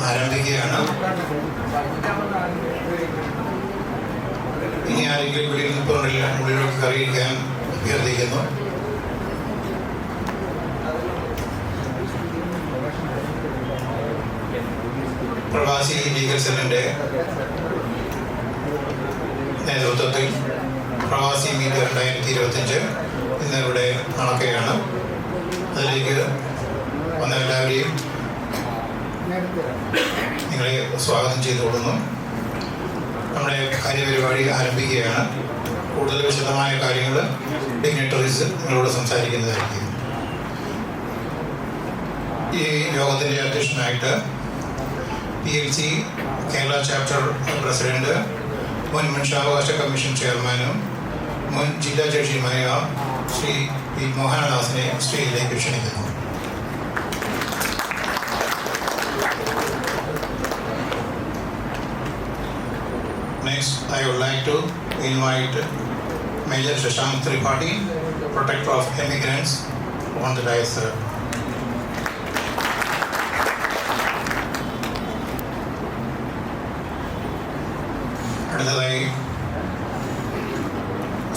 ആരംഭിക്കുകയാണ്. ഇനി ആരെങ്കിലും വെളിയിൽ നിൽപ്പുണ്ടെങ്കിൽ ഉള്ളിലേക്ക് കയറിയിരിക്കാൻ അഭ്യർത്ഥിക്കുന്നു. പ്രവാസി ലീഗൽ സെല്ലിൻ്റെ നേതൃത്വത്തിൽ പ്രവാസി മീറ്റ് 2025 ഇന്നിവിടെ നടക്കുകയാണ്. അതിലേക്ക് വന്ന എല്ലാവരെയും നിങ്ങളെ സ്വാഗതം ചെയ്തുകൊള്ളുന്നു. നമ്മുടെ കാര്യപരിപാടി ആരംഭിക്കുകയാണ്. കൂടുതൽ വിശദമായ കാര്യങ്ങൾ ഡിഗ്നിറ്ററീസ് നിങ്ങളോട് സംസാരിക്കുന്നതായിരിക്കും. ഈ യോഗത്തിൻ്റെ അധ്യക്ഷനായിട്ട് PLC കേരള ചാപ്റ്റർ പ്രസിഡന്റ്, മുൻ മനുഷ്യാവകാശ കമ്മീഷൻ ചെയർമാനും മുൻ ജില്ലാ ജഡ്ജിയുമായ ശ്രീ പി മോഹനദാസിനെ സ്റ്റേജിലേക്ക് ക്ഷണിക്കുന്നു. Next, I would like to invite Major Shashank Tripathi, Protector of Immigrants, on the dais. അടുത്തതായി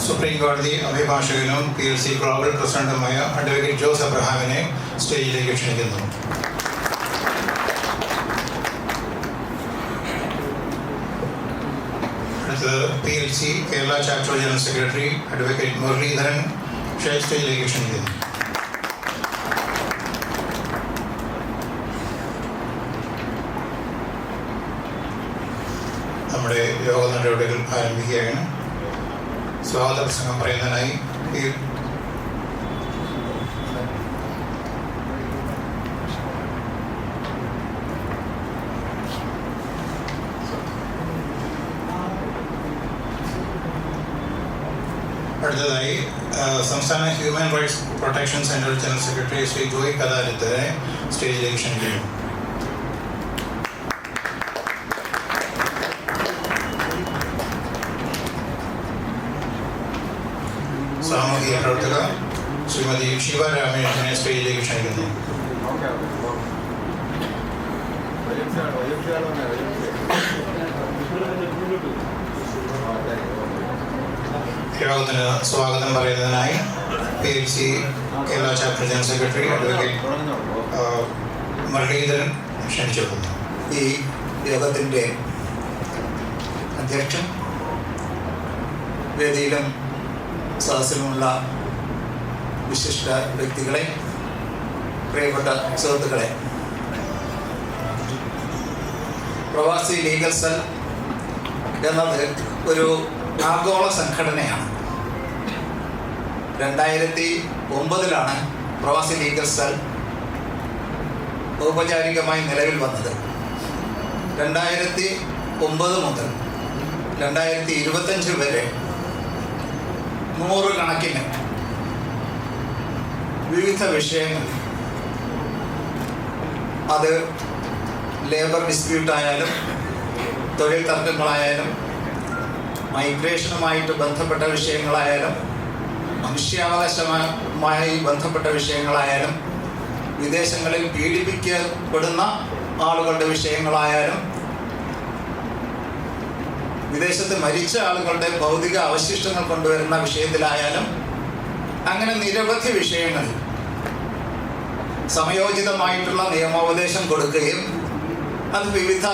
സുപ്രീം കോടതി അഭിഭാഷകനും PLC ഗ്ലോബൽ പ്രസിഡന്റുമായ അഡ്വക്കേറ്റ് ജോസ് അബ്രഹാമിനെ സ്റ്റേജിലേക്ക് ക്ഷണിക്കുന്നു. അടുത്തത് PLC Kerala chapter general secretary advocate Muraleedharan സ്റ്റേജിലേക്ക് ക്ഷണിക്കുന്നു. നമ്മുടെ യോഗ നടപടികൾ ആരംഭിക്കുകയാണ്. സ്വാഗത പ്രസംഗം പറയുന്നതിനായി അടുത്തതായി സംസ്ഥാന human rights protection centre general secretary Shri Joy കദാരത്തിനെ സ്റ്റേജിലേക്ക് ക്ഷണിക്കുന്നു. സാമൂഹിക പ്രവർത്തക ശ്രീമതി ശിവ രാമേഷിനെ സ്റ്റേജിലേക്ക് ക്ഷണിക്കുന്നു. യോഗത്തിന് സ്വാഗതം പറയുന്നതിനായി PLC Kerala chapter general secretary advocate Muraleedharan ക്ഷണിച്ചിരുന്നു. ഈ യോഗത്തിൻ്റെ അധ്യക്ഷൻ, വേദിയിലും സദസ്സിലുമുള്ള വിശിഷ്ട വ്യക്തികളെ, പ്രിയപ്പെട്ട സുഹൃത്തുക്കളെ, പ്രവാസി ലീഗൽ സെൽ എന്നത് ഒരു ആഗോള സംഘടനയാണ്. 2009 പ്രവാസി ലീഗൽ സെൽ ഔപചാരികമായി നിലവിൽ വന്നത്. 2009 മുതൽ 2025 വരെ 100 കണക്കിന് വിവിധ വിഷയങ്ങൾ, അത് ലേബർ ഡിസ്പ്യൂട്ടായാലും തൊഴിൽ തർക്കങ്ങളായാലും മൈഗ്രേഷനുമായിട്ട് ബന്ധപ്പെട്ട വിഷയങ്ങളായാലും മനുഷ്യാവകാശവുമായി ബന്ധപ്പെട്ട വിഷയങ്ങളായാലും വിദേശങ്ങളിൽ പീഡിപ്പിക്കപ്പെടുന്ന ആളുകളുടെ വിഷയങ്ങളായാലും വിദേശത്ത് മരിച്ച ആളുകളുടെ ഭൗതിക അവശിഷ്ടങ്ങൾ കൊണ്ടുവരുന്ന വിഷയത്തിലായാലും അങ്ങനെ നിരവധി വിഷയങ്ങളിൽ സമയോചിതമായിട്ടുള്ള നിയമോപദേശം കൊടുക്കുകയും അത് വിവിധ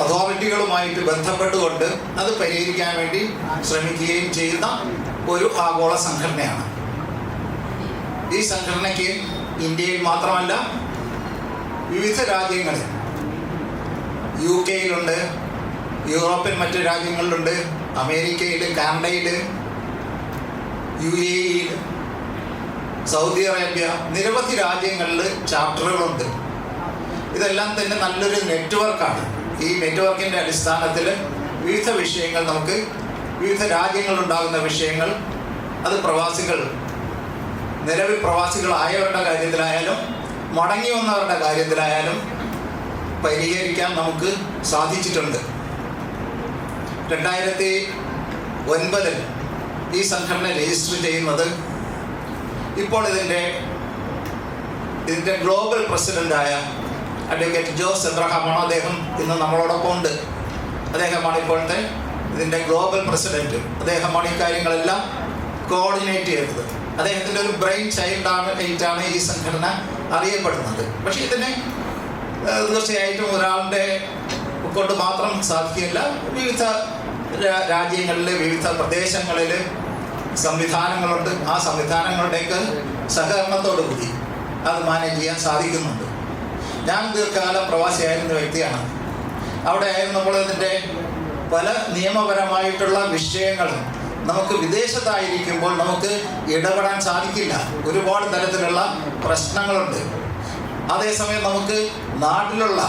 അതോറിറ്റികളുമായിട്ട് ബന്ധപ്പെട്ടുകൊണ്ട് അത് പരിഹരിക്കാൻ വേണ്ടി ശ്രമിക്കുകയും ചെയ്യുന്ന ഒരു ആഗോള സംഘടനയാണ്. ഈ സംഘടനയ്ക്ക് ഇന്ത്യയിൽ മാത്രമല്ല വിവിധ രാജ്യങ്ങളിൽ, UK-യിലുണ്ട്, യൂറോപ്യൻ മറ്റ് രാജ്യങ്ങളിലുണ്ട്, അമേരിക്കയിൽ, കാനഡയിൽ, UAE-യിൽ, സൗദി അറേബ്യ, നിരവധി രാജ്യങ്ങളിൽ ചാപ്റ്ററുകളുണ്ട്. ഇതെല്ലാം തന്നെ നല്ലൊരു നെറ്റ്വർക്കാണ്. ഈ നെറ്റ്വർക്കിൻ്റെ അടിസ്ഥാനത്തിൽ വിവിധ വിഷയങ്ങൾ, നമുക്ക് വിവിധ രാജ്യങ്ങളുണ്ടാകുന്ന വിഷയങ്ങൾ, അത് പ്രവാസികൾ, നിലവിൽ പ്രവാസികളായവരുടെ കാര്യത്തിലായാലും മടങ്ങി വന്നവരുടെ കാര്യത്തിലായാലും പരിഹരിക്കാൻ നമുക്ക് സാധിച്ചിട്ടുണ്ട്. 2009 ഈ സംഘടന രജിസ്റ്റർ ചെയ്യുന്നത് ഇപ്പോൾ ഇതിൻ്റെ ഇതിൻ്റെ ഗ്ലോബൽ പ്രസിഡൻ്റായ അഡ്വക്കേറ്റ് ജോസ് എബ്രഹാമാണ്. അദ്ദേഹം ഇന്ന് നമ്മളോടൊപ്പം ഉണ്ട്. അദ്ദേഹമാണ് ഇപ്പോഴത്തെ ഇതിൻ്റെ ഗ്ലോബൽ പ്രസിഡൻറ്റ്. അദ്ദേഹമാണ് ഈ കാര്യങ്ങളെല്ലാം കോർഡിനേറ്റ് ചെയ്തത്. അദ്ദേഹത്തിൻ്റെ ഒരു ബ്രെയിൻ ചൈൽഡാണ് ഈ സംഘടന അറിയപ്പെടുന്നത്. പക്ഷേ ഇതിനെ തീർച്ചയായിട്ടും ഒരാളുടെ കൊണ്ട് മാത്രം സാധിക്കില്ല. വിവിധ രാജ്യങ്ങളിൽ, വിവിധ പ്രദേശങ്ങളിൽ സംവിധാനങ്ങളുണ്ട്. ആ സംവിധാനങ്ങളുടെയൊക്കെ സഹകരണത്തോടു കൂടി അത് മാനേജ് ചെയ്യാൻ സാധിക്കുന്നുണ്ട്. ഞാൻ ദീർഘകാലം പ്രവാസിയായിരുന്ന വ്യക്തിയാണ്. അവിടെ ആയിരുന്നപ്പോൾ ഇതിൻ്റെ പല നിയമപരമായിട്ടുള്ള വിഷയങ്ങളും നമുക്ക് വിദേശത്തായിരിക്കുമ്പോൾ നമുക്ക് ഇടപെടാൻ സാധിക്കില്ല. ഒരുപാട് തരത്തിലുള്ള പ്രശ്നങ്ങളുണ്ട്. അതേസമയം നമുക്ക് നാട്ടിലുള്ള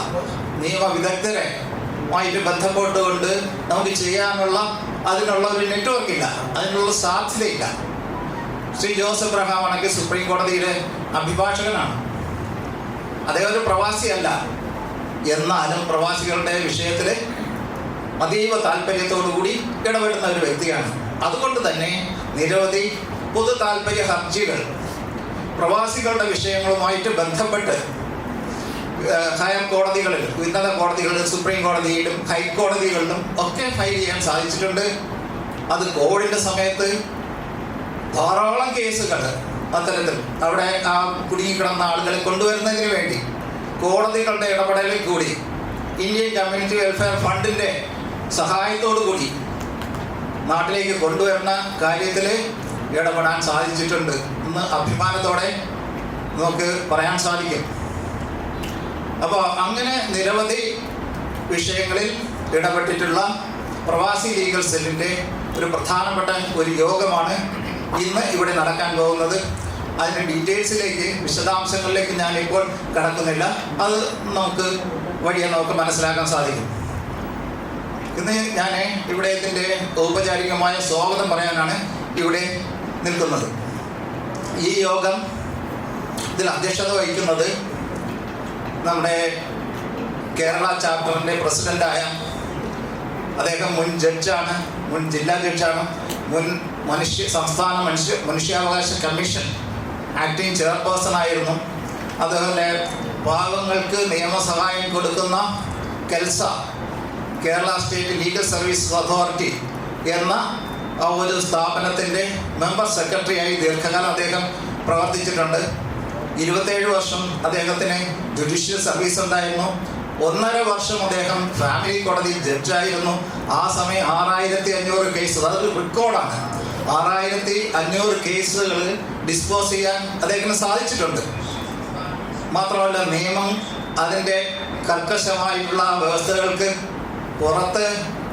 നിയമവിദഗ്ധരുമായിട്ട് ബന്ധപ്പെട്ടുകൊണ്ട് നമുക്ക് ചെയ്യാനുള്ള അതിനുള്ള ഒരു നെറ്റ്വർക്ക് ഇല്ല, അതിനുള്ള സാധ്യതയില്ല. ശ്രീ ജോസ് എബ്രഹാം ആണെങ്കിൽ സുപ്രീം കോടതിയിലെ അഭിഭാഷകനാണ്. അദ്ദേഹം ഒരു പ്രവാസിയല്ല, എന്നാലും പ്രവാസികളുടെ വിഷയത്തിൽ അതീവ താല്പര്യത്തോടു കൂടി ഇടപെടുന്ന ഒരു വ്യക്തിയാണ്. അതുകൊണ്ട് തന്നെ നിരവധി പൊതു താല്പര്യ ഹർജികൾ പ്രവാസികളുടെ വിഷയങ്ങളുമായിട്ട് ബന്ധപ്പെട്ട് ഹയർ കോടതികളിൽ, ഉന്നത കോടതികളിൽ, സുപ്രീം കോടതിയിലും ഹൈക്കോടതികളിലും ഒക്കെ ഫയൽ ചെയ്യാൻ സാധിച്ചിട്ടുണ്ട്. അത് കോവിഡിൻ്റെ സമയത്ത് ധാരാളം കേസുകൾ അത്തരത്തിൽ അവിടെ ആ കുടുങ്ങിക്കിടന്ന ആളുകളെ കൊണ്ടുവരുന്നതിന് വേണ്ടി കോടതികളുടെ ഇടപെടലിൽ കൂടി ഇന്ത്യൻ കമ്മ്യൂണിറ്റി വെൽഫെയർ ഫണ്ടിൻ്റെ സഹായത്തോടു കൂടി നാട്ടിലേക്ക് കൊണ്ടുവരുന്ന കാര്യത്തിൽ ഇടപെടാൻ സാധിച്ചിട്ടുണ്ട് എന്ന് അഭിമാനത്തോടെ നമുക്ക് പറയാൻ സാധിക്കും. അപ്പോൾ അങ്ങനെ നിരവധി വിഷയങ്ങളിൽ ഇടപെട്ടിട്ടുള്ള പ്രവാസി ലീഗൽ സെല്ലിൻ്റെ ഒരു പ്രധാനപ്പെട്ട ഒരു യോഗമാണ് ഇന്ന് ഇവിടെ നടക്കാൻ പോകുന്നത്. അതിൻ്റെ ഡീറ്റെയിൽസിലേക്ക്, വിശദാംശങ്ങളിലേക്ക് ഞാനിപ്പോൾ കടക്കുന്നില്ല. അത് നമുക്ക് മനസ്സിലാക്കാൻ സാധിക്കും. ഇന്ന് ഞാൻ ഇവിടെ ഇതിൻ്റെ ഔപചാരികമായ സ്വാഗതം പറയാനാണ് ഇവിടെ നിൽക്കുന്നത്. ഈ യോഗം ഇതിൽ അധ്യക്ഷത വഹിക്കുന്നത് നമ്മുടെ കേരള ചാപ്റ്ററിൻ്റെ പ്രസിഡൻ്റായ അദ്ദേഹം മുൻ ജഡ്ജാണ്, മുൻ ജില്ലാ ജഡ്ജാണ്, മുൻ സംസ്ഥാന മനുഷ്യാവകാശ കമ്മീഷൻ ആക്ടിംഗ് ചെയർപേഴ്സൺ ആയിരുന്നു. അതുപോലെ പാവങ്ങൾക്ക് നിയമസഹായം കൊടുക്കുന്ന KELSA, Kerala state legal service authority എന്ന ഒരു സ്ഥാപനത്തിൻ്റെ മെമ്പർ സെക്രട്ടറിയായി ദീർഘകാലം അദ്ദേഹം പ്രവർത്തിച്ചിട്ടുണ്ട്. 27 വർഷം അദ്ദേഹത്തിന് ജുഡീഷ്യൽ സർവീസ് ഉണ്ടായിരുന്നു. 1.5 വർഷം അദ്ദേഹം ഫാമിലി കോടതി ജഡ്ജായിരുന്നു. ആ സമയം 6500 കേസ്, അതൊരു റെക്കോർഡാണ്. 6500 കേസുകൾ ഡിസ്പോസ് ചെയ്യാൻ അദ്ദേഹത്തിന് സാധിച്ചിട്ടുണ്ട്. മാത്രമല്ല നിയമം അതിൻ്റെ കർക്കശമായിട്ടുള്ള വ്യവസ്ഥകൾക്ക് പുറത്ത്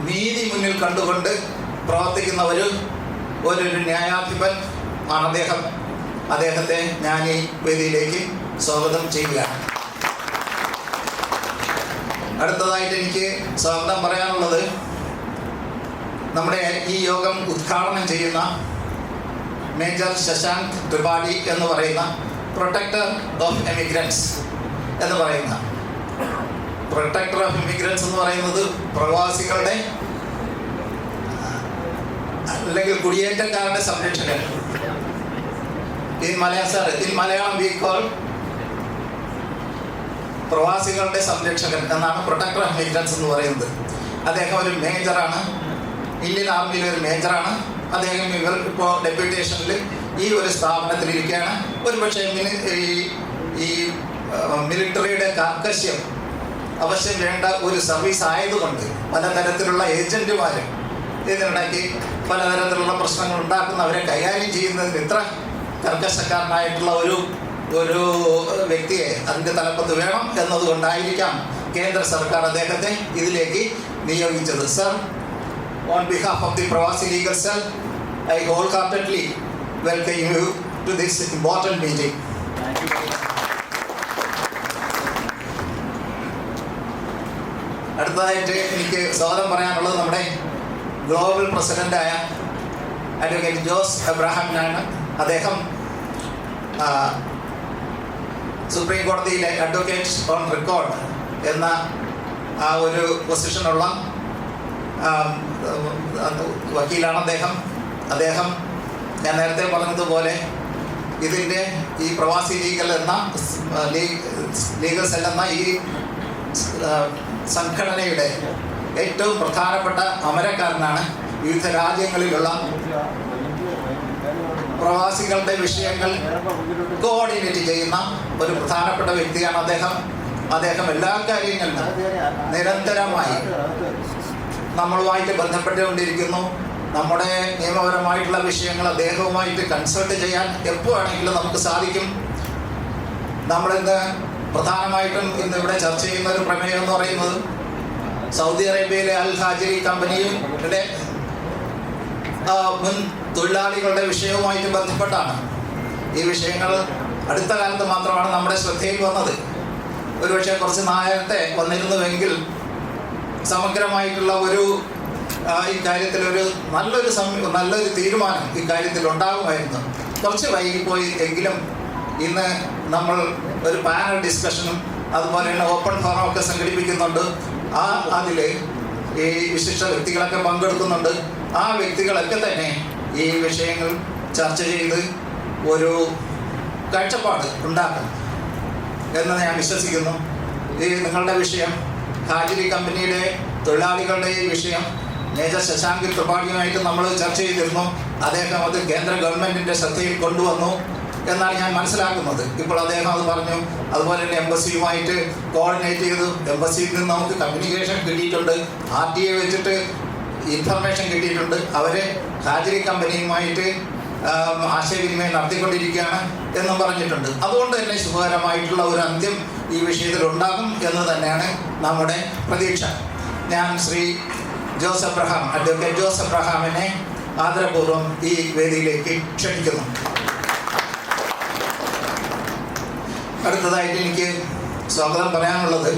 നീതി മുന്നിൽ കണ്ടുകൊണ്ട് പ്രവർത്തിക്കുന്ന ഒരു ന്യായാധിപൻ ആണ് അദ്ദേഹം. അദ്ദേഹത്തെ ഞാൻ ഈ വേദിയിലേക്ക് സ്വാഗതം ചെയ്യുകയാണ്. അടുത്തതായിട്ട് എനിക്ക് സ്വാഗതം പറയാനുള്ളത് നമ്മുടെ ഈ യോഗം ഉദ്ഘാടനം ചെയ്യുന്ന മേജർ ശശാങ്ക് ത്രിപാഠി എന്ന് പറയുന്ന പ്രൊട്ടക്ടർ ഓഫ് എമിഗ്രൻസ് എന്ന് പറയുന്ന പ്രൊട്ടക്ടർ ഓഫ് ഇമിഗ്രൻസ് എന്ന് പറയുന്നത് പ്രവാസികളുടെ അല്ലെങ്കിൽ കുടിയേറ്റക്കാരുടെ സംരക്ഷകൻ. ഇൻ മലയാളം വി കോൾ പ്രവാസികളുടെ സംരക്ഷകൻ എന്നാണ് പ്രൊട്ടക്ടർ ഓഫ് ഇമിഗ്രൻസ് എന്ന് പറയുന്നത്. അദ്ദേഹം ഒരു മേജറാണ്, ഇന്ത്യൻ ആർമിയിലെ ഒരു മേജറാണ്. അദ്ദേഹം ഇപ്പോൾ ഡെപ്യൂട്ടേഷനിൽ ഈ ഒരു സ്ഥാപനത്തിലിരിക്കുകയാണ്. ഒരുപക്ഷെ ഈ മിലിറ്ററിയുടെ കാർക്കശ്യം അവശ്യം വേണ്ട ഒരു സർവീസ് ആയതുകൊണ്ട് പലതരത്തിലുള്ള ഏജന്റുമാർ ഇതിനിടയ്ക്ക് പലതരത്തിലുള്ള പ്രശ്നങ്ങൾ ഉണ്ടാക്കുന്നവരെ കൈകാര്യം ചെയ്യുന്നതിന് ഇത്ര കർക്കശക്കാരനായിട്ടുള്ള ഒരു വ്യക്തിയെ അതിൻ്റെ തലപ്പത്ത് വേണം എന്നതുകൊണ്ടായിരിക്കാം കേന്ദ്ര സർക്കാർ അദ്ദേഹത്തെ ഇതിലേക്ക് നിയോഗിച്ചത്. Sir, on behalf of the Pravasi legal cell, I wholeheartedly welcome you to this important meeting. അടുത്തതായിട്ട് എനിക്ക് സ്വാഗതം പറയാനുള്ളത് നമ്മുടെ ഗ്ലോബൽ പ്രസിഡൻ്റായ അഡ്വക്കേറ്റ് ജോസ് എബ്രഹാമിനാണ്. അദ്ദേഹം സുപ്രീം കോടതിയിലെ അഡ്വക്കേറ്റ് ഓൺ റെക്കോർഡ് എന്ന ആ ഒരു പൊസിഷനുള്ള വക്കീലാണ് അദ്ദേഹം. ഞാൻ നേരത്തെ പറഞ്ഞതുപോലെ ഇതിൻ്റെ ഈ പ്രവാസി ലീഗൽ സെൽ എന്ന ഈ സംഘടനയുടെ ഏറ്റവും പ്രധാനപ്പെട്ട അമരക്കാരനാണ്. വിവിധ രാജ്യങ്ങളിലുള്ള പ്രവാസികളുടെ വിഷയങ്ങൾ കോർഡിനേറ്റ് ചെയ്യുന്ന ഒരു പ്രധാനപ്പെട്ട വ്യക്തിയാണ് അദ്ദേഹം എല്ലാ കാര്യങ്ങളിലും നിരന്തരമായി നമ്മളുമായിട്ട് ബന്ധപ്പെട്ടുകൊണ്ടിരിക്കുന്നു. നമ്മുടെ നിയമപരമായിട്ടുള്ള വിഷയങ്ങൾ അദ്ദേഹവുമായിട്ട് കൺസൾട്ട് ചെയ്യാൻ എപ്പോഴാണെങ്കിലും നമുക്ക് സാധിക്കും. നമ്മളിന്ന് പ്രധാനമായിട്ടും ഇന്നിവിടെ ചർച്ച ചെയ്യുന്ന ഒരു പ്രമേയം എന്ന് പറയുന്നത് സൗദി അറേബ്യയിലെ അൽ ഹാജിരി കമ്പനിയുടെ മുൻ തൊഴിലാളികളുടെ വിഷയവുമായിട്ട് ബന്ധപ്പെട്ടാണ്. ഈ വിഷയങ്ങൾ അടുത്ത കാലത്ത് മാത്രമാണ് നമ്മുടെ ശ്രദ്ധയിൽ വന്നത്. ഒരുപക്ഷെ കുറച്ച് നേരത്തെ വന്നിരുന്നുവെങ്കിൽ സമഗ്രമായിട്ടുള്ള ഒരു ഇക്കാര്യത്തിൽ നല്ലൊരു തീരുമാനം ഇക്കാര്യത്തിൽ ഉണ്ടാകുമായിരുന്നു. കുറച്ച് വൈകിപ്പോയി എങ്കിലും ഇന്ന് നമ്മൾ ഒരു പാനൽ ഡിസ്കഷനും അതുപോലെ തന്നെ ഓപ്പൺ ഫോറമൊക്കെ സംഘടിപ്പിക്കുന്നുണ്ട്. അതിൽ ഈ വിശിഷ്ട വ്യക്തികളൊക്കെ പങ്കെടുക്കുന്നുണ്ട്. ആ വ്യക്തികളൊക്കെ തന്നെ ഈ വിഷയങ്ങൾ ചർച്ച ചെയ്ത് ഒരു കാഴ്ചപ്പാട് ഉണ്ടാക്കും എന്ന് ഞാൻ വിശ്വസിക്കുന്നു. ഈ നിങ്ങളുടെ വിഷയം ഹാജിരി കമ്പനിയുടെ തൊഴിലാളികളുടെ ഈ വിഷയം മേജർ ശശാങ്ക് ത്രിപാഠിയുമായിട്ട് നമ്മൾ ചർച്ച ചെയ്തിരുന്നു. അദ്ദേഹം അത് കേന്ദ്ര ഗവൺമെൻറ്റിൻ്റെ ശ്രദ്ധയിൽ കൊണ്ടുവന്നു എന്നാണ് ഞാൻ മനസ്സിലാക്കുന്നത്. ഇപ്പോൾ അദ്ദേഹം അത് പറഞ്ഞു. അതുപോലെ തന്നെ എംബസിയുമായിട്ട് കോർഡിനേറ്റ് ചെയ്തു. എംബസിയിൽ നിന്ന് നമുക്ക് കമ്മ്യൂണിക്കേഷൻ കിട്ടിയിട്ടുണ്ട്, RTA വെച്ചിട്ട് ഇൻഫർമേഷൻ കിട്ടിയിട്ടുണ്ട്. അവർ ഹാജിരി കമ്പനിയുമായിട്ട് ആശയവിനിമയം നടത്തിക്കൊണ്ടിരിക്കുകയാണ് എന്നും പറഞ്ഞിട്ടുണ്ട്. അതുകൊണ്ട് തന്നെ ശുഭകരമായിട്ടുള്ള ഒരു അന്ത്യം ഈ വിഷയത്തിൽ ഉണ്ടാകും എന്ന് തന്നെയാണ് നമ്മുടെ പ്രതീക്ഷ. ഞാൻ ശ്രീ അഡ്വക്കേറ്റ് ജോസ് എബ്രഹാമിനെ ആദരപൂർവ്വം ഈ വേദിയിലേക്ക് ക്ഷണിക്കുന്നു. അടുത്തതായിട്ട് എനിക്ക് സ്വാഗതം പറയാനുള്ളത്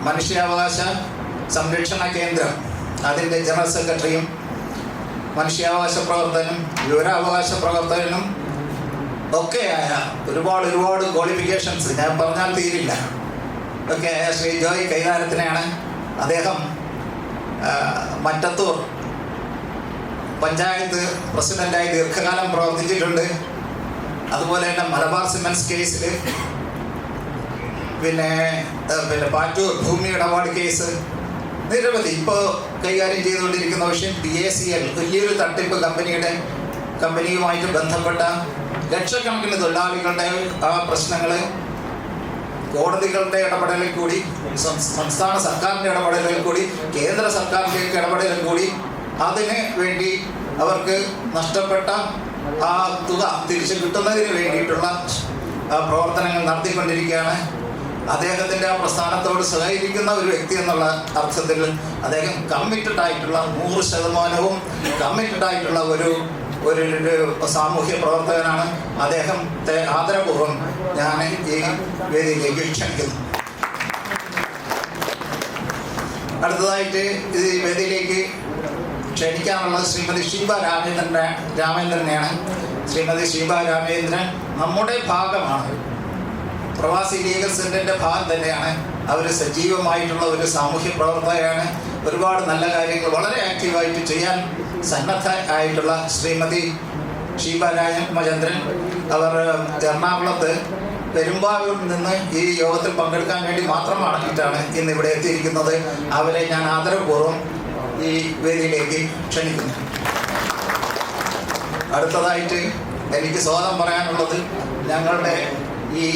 മനുഷ്യാവകാശ സംരക്ഷണ കേന്ദ്രം അതിൻ്റെ ജനറൽ സെക്രട്ടറിയും മനുഷ്യാവകാശ പ്രവർത്തകനും വിവരാവകാശ പ്രവർത്തകനും ഒക്കെയായ ഒരുപാട് ക്വാളിഫിക്കേഷൻസ് ഞാൻ പറഞ്ഞാൽ തീരില്ല ഒക്കെ ശ്രീ ജോയ് കൈതാരത്തിനെയാണ്. അദ്ദേഹം മറ്റത്തൂർ പഞ്ചായത്ത് പ്രസിഡൻ്റായി ദീർഘകാലം പ്രവർത്തിച്ചിട്ടുണ്ട്. അതുപോലെ തന്നെ മലബാർ സിമൻസ് കേസിൽ പിന്നെ പാറ്റൂർ ഭൂമി ഇടപാട് കേസ് നിരവധി ഇപ്പോൾ കൈകാര്യം ചെയ്തുകൊണ്ടിരിക്കുന്ന വിഷയം PACL വലിയൊരു തട്ടിപ്പ് കമ്പനിയുമായിട്ട് ബന്ധപ്പെട്ട ലക്ഷക്കണക്കിന് തൊഴിലാളികളുടെ ആ പ്രശ്നങ്ങൾ കോടതികളുടെ ഇടപെടലിൽ കൂടി സംസ്ഥാന സർക്കാരിൻ്റെ ഇടപെടലിൽ കൂടി കേന്ദ്ര സർക്കാരിൻ്റെ ഇടപെടലിൽ കൂടി അതിന് വേണ്ടി അവർക്ക് നഷ്ടപ്പെട്ട ആ തുക തിരിച്ചു കിട്ടുന്നതിന് വേണ്ടിയിട്ടുള്ള പ്രവർത്തനങ്ങൾ നടത്തിക്കൊണ്ടിരിക്കുകയാണ്. അദ്ദേഹത്തിൻ്റെ ആ പ്രസ്ഥാനത്തോട് സഹകരിക്കുന്ന ഒരു വ്യക്തി എന്നുള്ള അർത്ഥത്തിൽ അദ്ദേഹം കമ്മിറ്റഡ് ആയിട്ടുള്ള 100% കമ്മിറ്റഡ് ആയിട്ടുള്ള ഒരു സാമൂഹ്യ പ്രവർത്തകനാണ്. അദ്ദേഹത്തെ ആദരപൂർവ്വം ഞാൻ ഈ വേദിയിലേക്ക് ക്ഷണിക്കുന്നു. അടുത്തതായിട്ട് ഈ വേദിയിലേക്ക് ക്ഷണിക്കാനുള്ളത് ശ്രീമതി ഷീബ രാമേന്ദ്രനെയാണ്. ശ്രീമതി ഷീബ രാമേന്ദ്രൻ നമ്മുടെ ഭാഗമാണ്, പ്രവാസി ലീഗൽ സെല്ലിൻ്റെ ഭാഗം തന്നെയാണ്. അവർ സജീവമായിട്ടുള്ള ഒരു സാമൂഹ്യ പ്രവർത്തകയാണ്. ഒരുപാട് നല്ല കാര്യങ്ങൾ വളരെ ആക്റ്റീവായിട്ട് ചെയ്യാൻ സന്നദ്ധ ആയിട്ടുള്ള ശ്രീമതി ഷീബ രാമചന്ദ്രൻ അവർ എറണാകുളത്ത് പെരുമ്പാവൂരിൽ നിന്ന് ഈ യോഗത്തിൽ പങ്കെടുക്കാൻ വേണ്ടി മാത്രമായിട്ടാണ് ഇന്നിവിടെ എത്തിയിരിക്കുന്നത്. അവരെ ഞാൻ ആദരപൂർവ്വം ഈ വേദിയിലേക്ക് ക്ഷണിക്കുന്നു. അടുത്തതായിട്ട് എനിക്ക് സ്വാഗതം പറയാനുള്ളത് ഞങ്ങളുടെ ഈ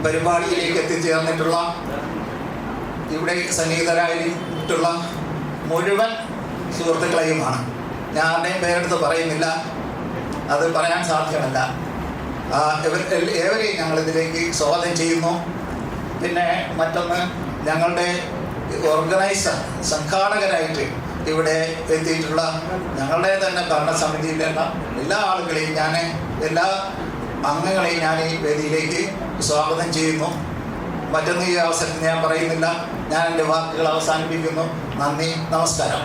പരിപാടിയിലേക്ക് എത്തിച്ചേർന്നിട്ടുള്ള ഇവിടെ സന്നിഹിതരായിട്ടുള്ള മുഴുവൻ സുഹൃത്തുക്കളെയുമാണ്. ഞാൻ ആരുടെയും പേരെടുത്ത് പറയുന്നില്ല, അത് പറയാൻ സാധ്യമല്ല. ഏവരെയും ഞങ്ങളിതിലേക്ക് സ്വാഗതം ചെയ്യുന്നു. പിന്നെ മറ്റൊന്ന്, ഞങ്ങളുടെ സംഘാടകരായിട്ട് ഇവിടെ എത്തിയിട്ടുള്ള ഞങ്ങളുടെ തന്നെ ഭരണസമിതിയിലുള്ള എല്ലാ ആളുകളെയും എല്ലാ അംഗങ്ങളെയും ഞാൻ ഈ വേദിയിലേക്ക് സ്വാഗതം ചെയ്യുന്നു. മറ്റൊന്നും ഈ അവസരത്തിൽ ഞാൻ പറയുന്നില്ല. ഞാൻ എൻ്റെ വാക്കുകൾ അവസാനിപ്പിക്കുന്നു. നന്ദി, നമസ്കാരം.